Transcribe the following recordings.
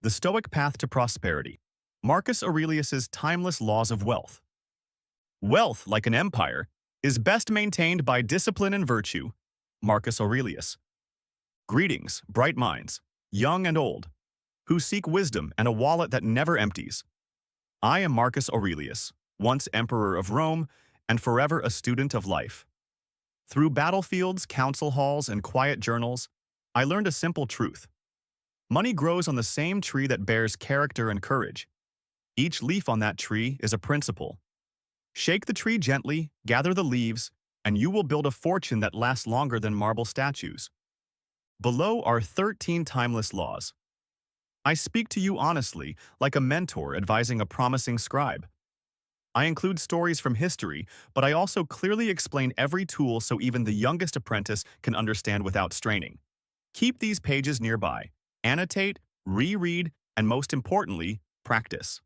The Stoic Path to Prosperity. Marcus Aurelius's timeless laws of wealth. Wealth, like an empire, is best maintained by discipline and virtue. Marcus Aurelius. Greetings, bright minds, young and old, who seek wisdom and a wallet that never empties. I am Marcus Aurelius, once emperor of Rome and forever a student of life. Through battlefields, council halls, and quiet journals, I learned a simple truth. Money grows on the same tree that bears character and courage. Each leaf on that tree is a principle. Shake the tree gently, gather the leaves, and you will build a fortune that lasts longer than marble statues. Below are 13 timeless laws. I speak to you honestly, like a mentor advising a promising scribe. I include stories from history, but I also clearly explain every tool so even the youngest apprentice can understand without straining. Keep these pages nearby. Annotate, reread, and most importantly, practice.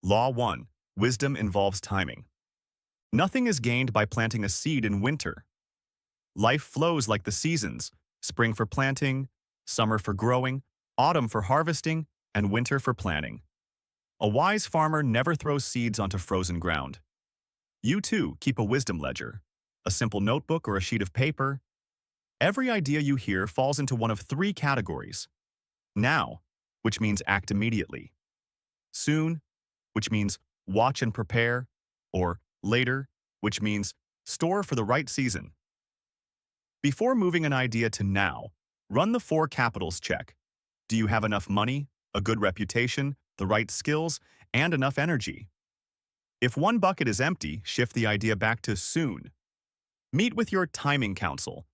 Law 1. Wisdom involves timing. Nothing is gained by planting a seed in winter. Life flows like the seasons, spring for planting, summer for growing, autumn for harvesting, and winter for planting. A wise farmer never throws seeds onto frozen ground. You too keep a wisdom ledger, a simple notebook or a sheet of paper. Every idea you hear falls into one of three categories. Now, which means act immediately. Soon, which means watch and prepare. Or later, which means store for the right season. Before moving an idea to now, run the 4 capitals check. Do you have enough money, a good reputation, the right skills, and enough energy? If one bucket is empty, shift the idea back to soon. Meet with your timing council,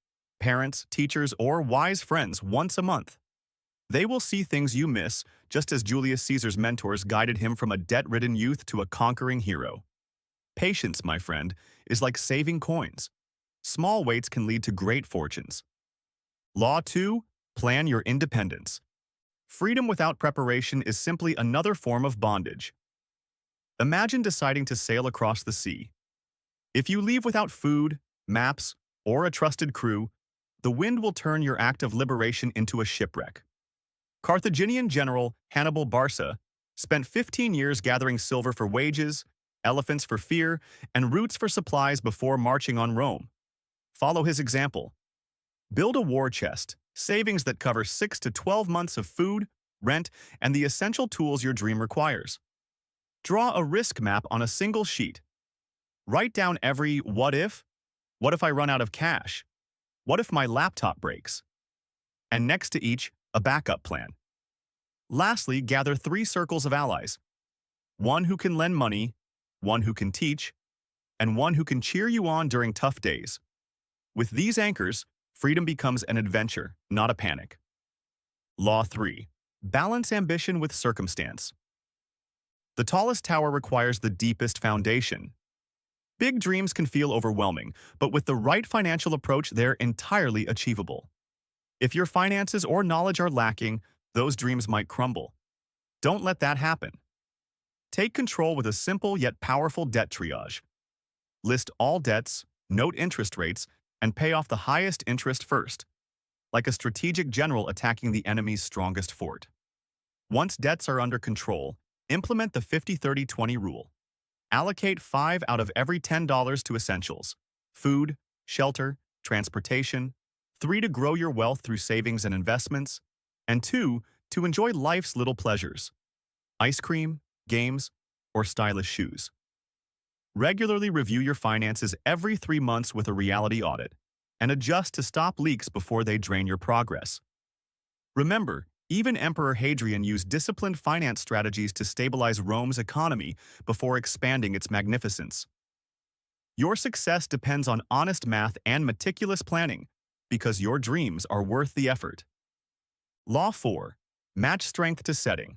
parents, teachers, or wise friends once a month. They will see things you miss, just as Julius Caesar's mentors guided him from a debt-ridden youth to a conquering hero. Patience, my friend, is like saving coins. Small waits can lead to great fortunes. Law 2. Plan your independence. Freedom without preparation is simply another form of bondage. Imagine deciding to sail across the sea. If you leave without food, maps, or a trusted crew, the wind will turn your act of liberation into a shipwreck. Carthaginian general Hannibal Barca spent 15 years gathering silver for wages, elephants for fear, and roots for supplies before marching on Rome. Follow his example. Build a war chest, savings that cover 6 to 12 months of food, rent, and the essential tools your dream requires. Draw a risk map on a single sheet. Write down every what if? What if I run out of cash? What if my laptop breaks? And next to each, a backup plan. Lastly, gather 3 circles of allies. One who can lend money, one who can teach, and one who can cheer you on during tough days. With these anchors, freedom becomes an adventure, not a panic. Law 3. Balance ambition with circumstance. The tallest tower requires the deepest foundation. Big dreams can feel overwhelming, but with the right financial approach, they're entirely achievable. If your finances or knowledge are lacking, those dreams might crumble. Don't let that happen. Take control with a simple yet powerful debt triage. List all debts, note interest rates, and pay off the highest interest first, like a strategic general attacking the enemy's strongest fort. Once debts are under control, implement the 50-30-20 rule. Allocate 5 out of every $10 to essentials: food, shelter, transportation, 3 to grow your wealth through savings and investments, and 2 to enjoy life's little pleasures: ice cream, games, or stylish shoes. Regularly review your finances every 3 months with a reality audit, and adjust to stop leaks before they drain your progress. Remember, even Emperor Hadrian used disciplined finance strategies to stabilize Rome's economy before expanding its magnificence. Your success depends on honest math and meticulous planning, because your dreams are worth the effort. Law 4. Match strength to setting.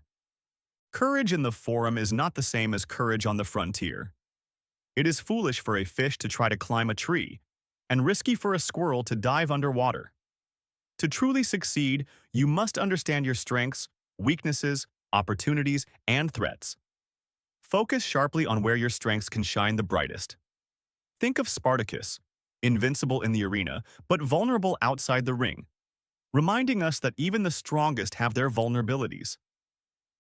Courage in the forum is not the same as courage on the frontier. It is foolish for a fish to try to climb a tree, and risky for a squirrel to dive underwater. To truly succeed, you must understand your strengths, weaknesses, opportunities, and threats. Focus sharply on where your strengths can shine the brightest. Think of Spartacus, invincible in the arena, but vulnerable outside the ring, reminding us that even the strongest have their vulnerabilities.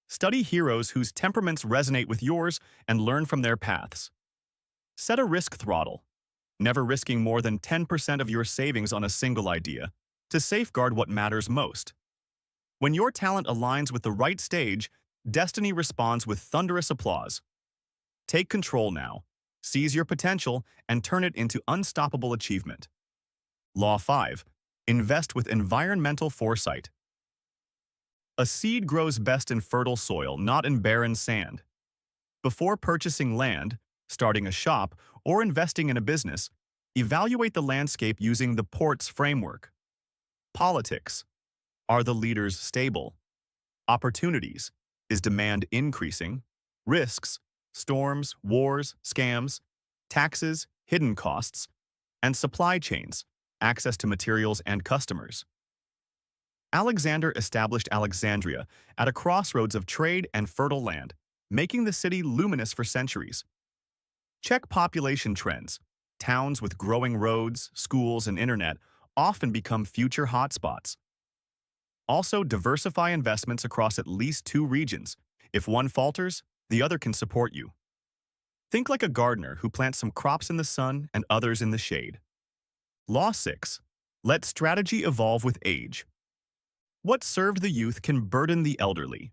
Study heroes whose temperaments resonate with yours and learn from their paths. Set a risk throttle, never risking more than 10% of your savings on a single idea, to safeguard what matters most. When your talent aligns with the right stage, destiny responds with thunderous applause. Take control now, seize your potential, and turn it into unstoppable achievement. Law 5. Invest with environmental foresight. A seed grows best in fertile soil, not in barren sand. Before purchasing land, starting a shop, or investing in a business, evaluate the landscape using the Ports framework. Politics. Are the leaders stable? Opportunities. Is demand increasing? Risks. Storms, wars, scams. Taxes, hidden costs. And supply chains. Access to materials and customers. Alexander established Alexandria at a crossroads of trade and fertile land, making the city luminous for centuries. Check population trends. Towns with growing roads, schools, and internet often become future hotspots. Also, diversify investments across at least 2 regions. If one falters, the other can support you. Think like a gardener who plants some crops in the sun and others in the shade. Law 6. Let strategy evolve with age. What served the youth can burden the elderly.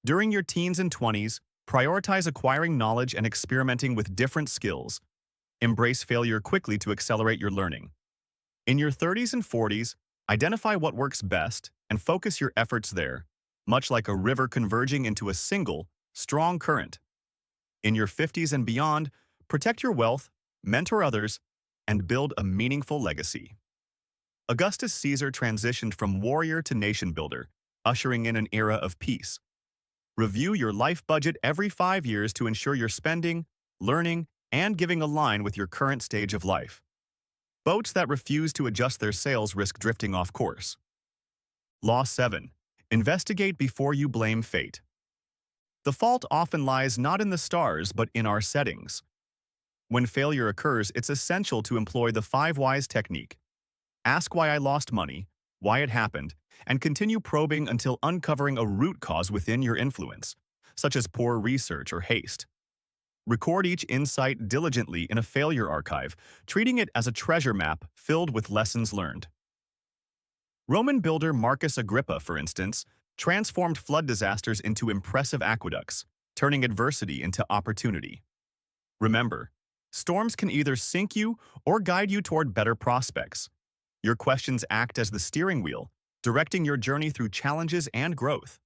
During your teens and 20s, prioritize acquiring knowledge and experimenting with different skills. Embrace failure quickly to accelerate your learning. In your 30s and 40s, identify what works best and focus your efforts there, much like a river converging into a single, strong current. In your 50s and beyond, protect your wealth, mentor others, and build a meaningful legacy. Augustus Caesar transitioned from warrior to nation builder, ushering in an era of peace. Review your life budget every 5 years to ensure you're spending, learning, and giving align with your current stage of life. Boats that refuse to adjust their sails risk drifting off course. Law 7. Investigate before you blame fate. The fault often lies not in the stars but in our settings. When failure occurs, it's essential to employ the 5 whys technique. Ask why I lost money, why it happened, and continue probing until uncovering a root cause within your influence, such as poor research or haste. Record each insight diligently in a failure archive, treating it as a treasure map filled with lessons learned. Roman builder Marcus Agrippa, for instance, transformed flood disasters into impressive aqueducts, turning adversity into opportunity. Remember, storms can either sink you or guide you toward better prospects. Your questions act as the steering wheel, directing your journey through challenges and growth.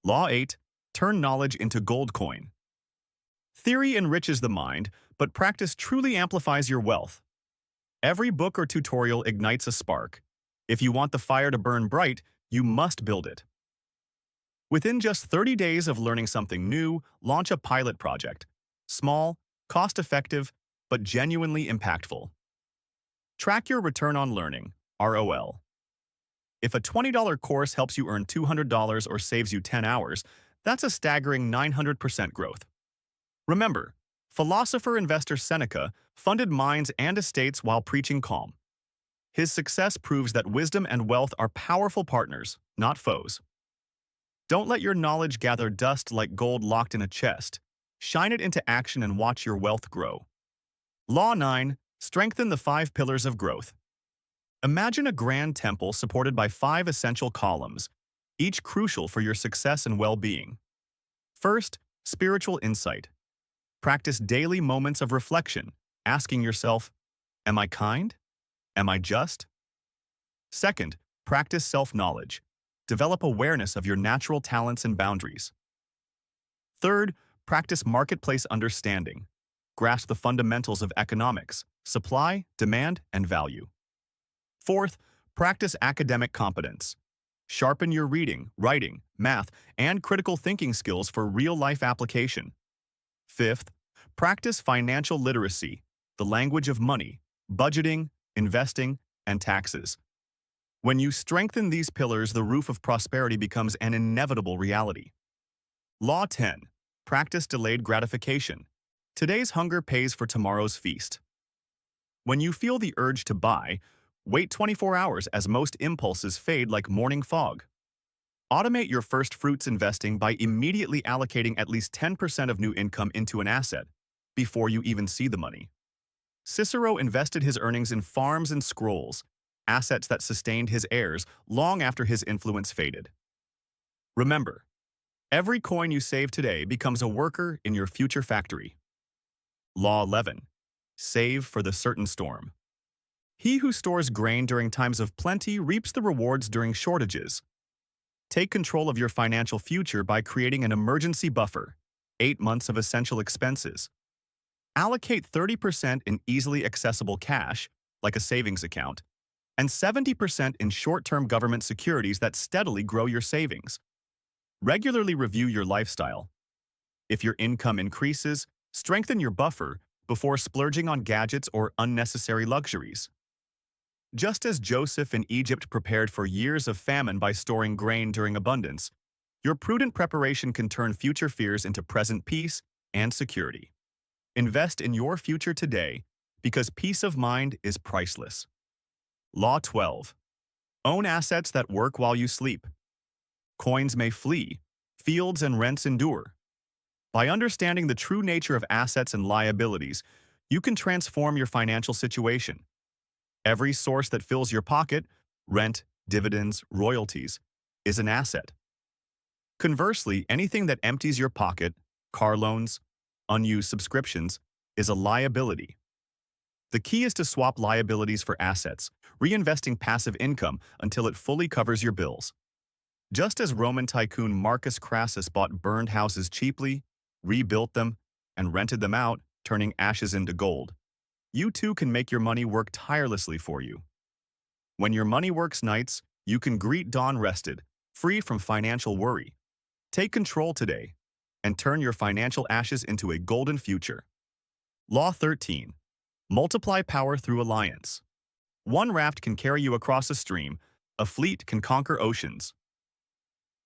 Law 8. Turn knowledge into gold coin. Theory enriches the mind, but practice truly amplifies your wealth. Every book or tutorial ignites a spark. If you want the fire to burn bright, you must build it. Within just 30 days of learning something new, launch a pilot project. Small, cost-effective, but genuinely impactful. Track your return on learning, ROL. If a $20 course helps you earn $200 or saves you 10 hours, that's a staggering 900% growth. Remember, philosopher investor Seneca funded mines and estates while preaching calm. His success proves that wisdom and wealth are powerful partners, not foes. Don't let your knowledge gather dust like gold locked in a chest. Shine it into action and watch your wealth grow. Law 9. Strengthen the 5 pillars of growth. Imagine a grand temple supported by 5 essential columns, each crucial for your success and well-being. First, spiritual insight. Practice daily moments of reflection, asking yourself, am I kind? Am I just? Second, practice self-knowledge. Develop awareness of your natural talents and boundaries. Third, practice marketplace understanding. Grasp the fundamentals of economics, supply, demand, and value. Fourth, practice academic competence. Sharpen your reading, writing, math, and critical thinking skills for real-life application. Fifth, practice financial literacy, the language of money, budgeting, investing, and taxes. When you strengthen these pillars, the roof of prosperity becomes an inevitable reality. Law 10. Practice delayed gratification. Today's hunger pays for tomorrow's feast. When you feel the urge to buy, wait 24 hours as most impulses fade like morning fog. Automate your first fruits investing by immediately allocating at least 10% of new income into an asset before you even see the money. Cicero invested his earnings in farms and scrolls, assets that sustained his heirs long after his influence faded. Remember, every coin you save today becomes a worker in your future factory. Law 11. Save for the certain storm. He who stores grain during times of plenty reaps the rewards during shortages. Take control of your financial future by creating an emergency buffer, 8 months of essential expenses. Allocate 30% in easily accessible cash, like a savings account, and 70% in short-term government securities that steadily grow your savings. Regularly review your lifestyle. If your income increases, strengthen your buffer before splurging on gadgets or unnecessary luxuries. Just as Joseph in Egypt prepared for years of famine by storing grain during abundance, your prudent preparation can turn future fears into present peace and security. Invest in your future today because peace of mind is priceless. Law 12. Own assets that work while you sleep. Coins may flee, fields and rents endure. By understanding the true nature of assets and liabilities, you can transform your financial situation. Every source that fills your pocket, rent, dividends, royalties, is an asset. Conversely, anything that empties your pocket, car loans, unused subscriptions, is a liability. The key is to swap liabilities for assets, reinvesting passive income until it fully covers your bills. Just as Roman tycoon Marcus Crassus bought burned houses cheaply, rebuilt them, and rented them out, turning ashes into gold, you too can make your money work tirelessly for you. When your money works nights, you can greet dawn rested, free from financial worry. Take control today and turn your financial ashes into a golden future. Law 13. Multiply power through alliance. One raft can carry you across a stream, a fleet can conquer oceans.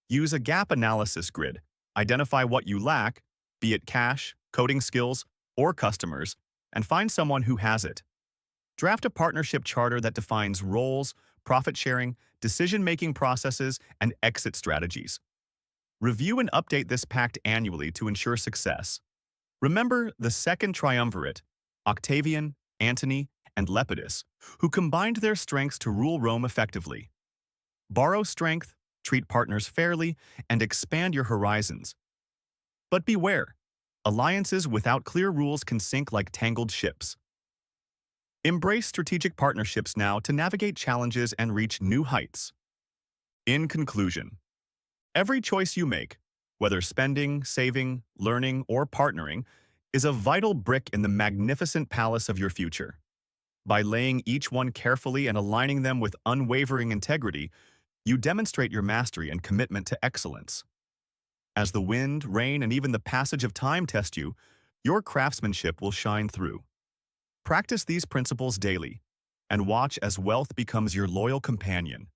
Use a gap analysis grid. Identify what you lack, be it cash, coding skills, or customers, and find someone who has it. Draft a partnership charter that defines roles, profit sharing, decision-making processes, and exit strategies. Review and update this pact annually to ensure success. Remember the second triumvirate, Octavian, Antony, and Lepidus, who combined their strengths to rule Rome effectively. Borrow strength, treat partners fairly, and expand your horizons. But beware, alliances without clear rules can sink like tangled ships. Embrace strategic partnerships now to navigate challenges and reach new heights. In conclusion, every choice you make, whether spending, saving, learning, or partnering, is a vital brick in the magnificent palace of your future. By laying each one carefully and aligning them with unwavering integrity, you demonstrate your mastery and commitment to excellence. As the wind, rain, and even the passage of time test you, your craftsmanship will shine through. Practice these principles daily, and watch as wealth becomes your loyal companion,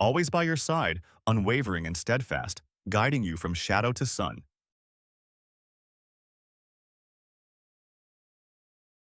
always by your side, unwavering and steadfast, guiding you from shadow to sun.